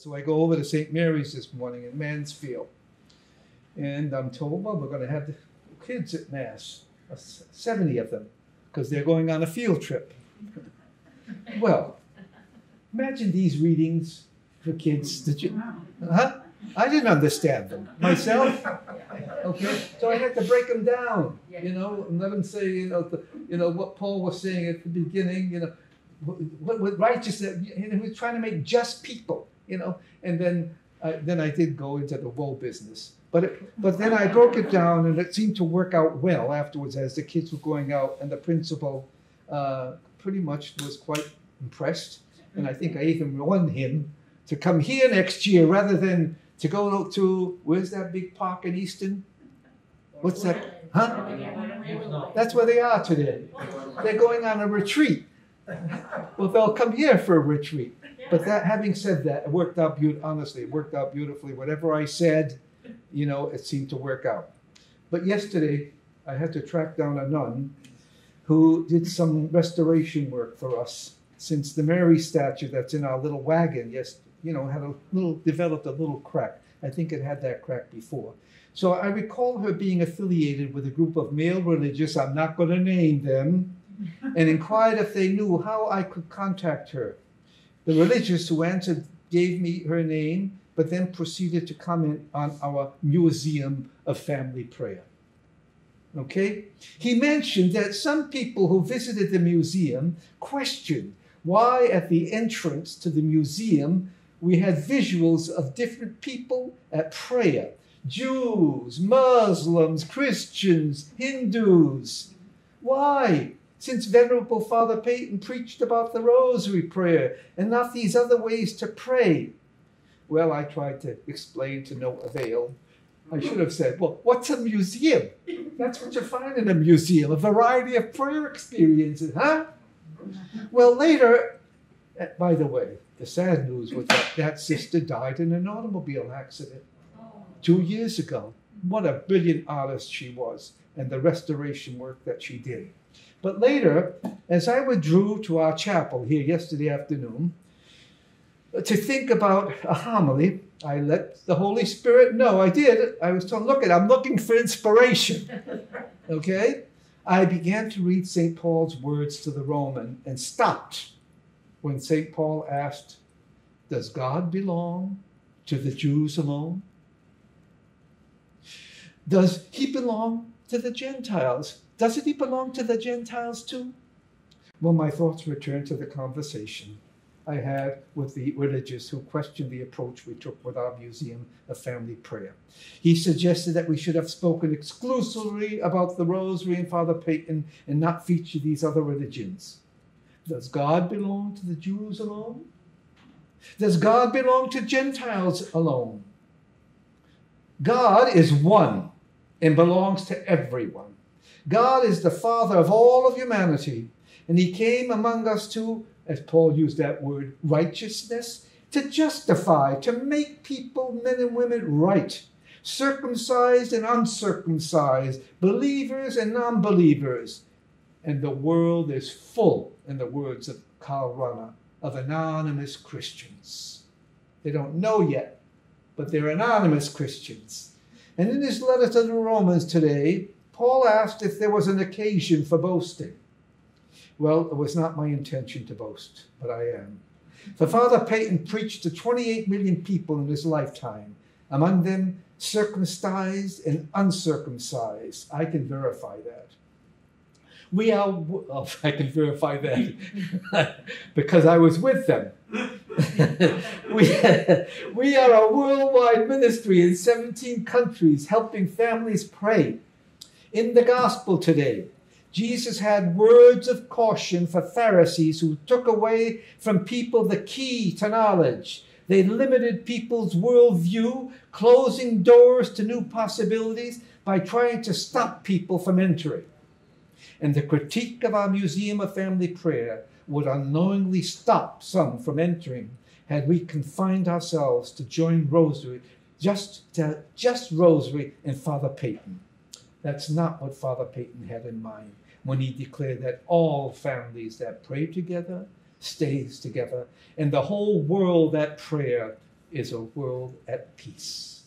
So I go over to St. Mary's this morning in Mansfield. And I'm told, well, we're going to have the kids at Mass, 70 of them, because they're going on a field trip. Well, imagine these readings for kids. Did you? Huh? I didn't understand them myself. Okay, so I had to break them down, you know, and let them say, you know, what Paul was saying at the beginning, you know, what righteousness, he was trying to make just people, you know, and then I did go into the woe business. But then I broke it down, and it seemed to work out well afterwards as the kids were going out, and the principal pretty much was quite impressed. And I think I even won him to come here next year rather than to go to, where's that big park in Easton? What's that? Huh? That's where they are today. They're going on a retreat. Well, they'll come here for a retreat. But that, having said that, it worked out honestly, it worked out beautifully. Whatever I said, you know, it seemed to work out. But yesterday, I had to track down a nun who did some restoration work for us, since the Mary statue that's in our little wagon, you know, had developed a little crack. I think it had that crack before. So I recall her being affiliated with a group of male religious, I'm not going to name them, and inquired if they knew how I could contact her. The religious who answered gave me her name, but then proceeded to comment on our museum of family prayer. Okay? He mentioned that some people who visited the museum questioned why at the entrance to the museum we had visuals of different people at prayer. Jews, Muslims, Christians, Hindus. Why? Since Venerable Father Peyton preached about the rosary prayer and not these other ways to pray. Well, I tried to explain to no avail. I should have said, well, what's a museum? That's what you find in a museum, a variety of prayer experiences, huh? Well, later, by the way, the sad news was that sister died in an automobile accident 2 years ago. What a brilliant artist she was, and the restoration work that she did. But later, as I withdrew to our chapel here yesterday afternoon, to think about a homily, I let the Holy Spirit know. I did. I was told, look, I'm looking for inspiration. Okay? I began to read St. Paul's words to the Roman and stopped when St. Paul asked, does God belong to the Jews alone? Does he belong to the Gentiles? Doesn't he belong to the Gentiles too? Well, my thoughts returned to the conversation I had with the religious who questioned the approach we took with our museum of family prayer. He suggested that we should have spoken exclusively about the Rosary and Father Peyton and not feature these other religions. Does God belong to the Jews alone? Does God belong to Gentiles alone? God is one and belongs to everyone. God is the Father of all of humanity, and he came among us to, as Paul used that word, righteousness, to justify, to make people, men and women, right, circumcised and uncircumcised, believers and non-believers. And the world is full, in the words of Karl Rahner, of anonymous Christians. They don't know yet, but they're anonymous Christians. And in his letter to the Romans today, Paul asked if there was an occasion for boasting. Well, it was not my intention to boast, but I am. For Father Peyton preached to 28 million people in his lifetime, among them circumcised and uncircumcised. I can verify that. I can verify that because I was with them. We are a worldwide ministry in 17 countries helping families pray. In the gospel today, Jesus had words of caution for Pharisees who took away from people the key to knowledge. They limited people's worldview, closing doors to new possibilities by trying to stop people from entering. And the critique of our Museum of Family Prayer would unknowingly stop some from entering had we confined ourselves to join Rosary, just Rosary and Father Peyton. That's not what Father Peyton had in mind when he declared that all families that pray together stays together, and the whole world at prayer is a world at peace.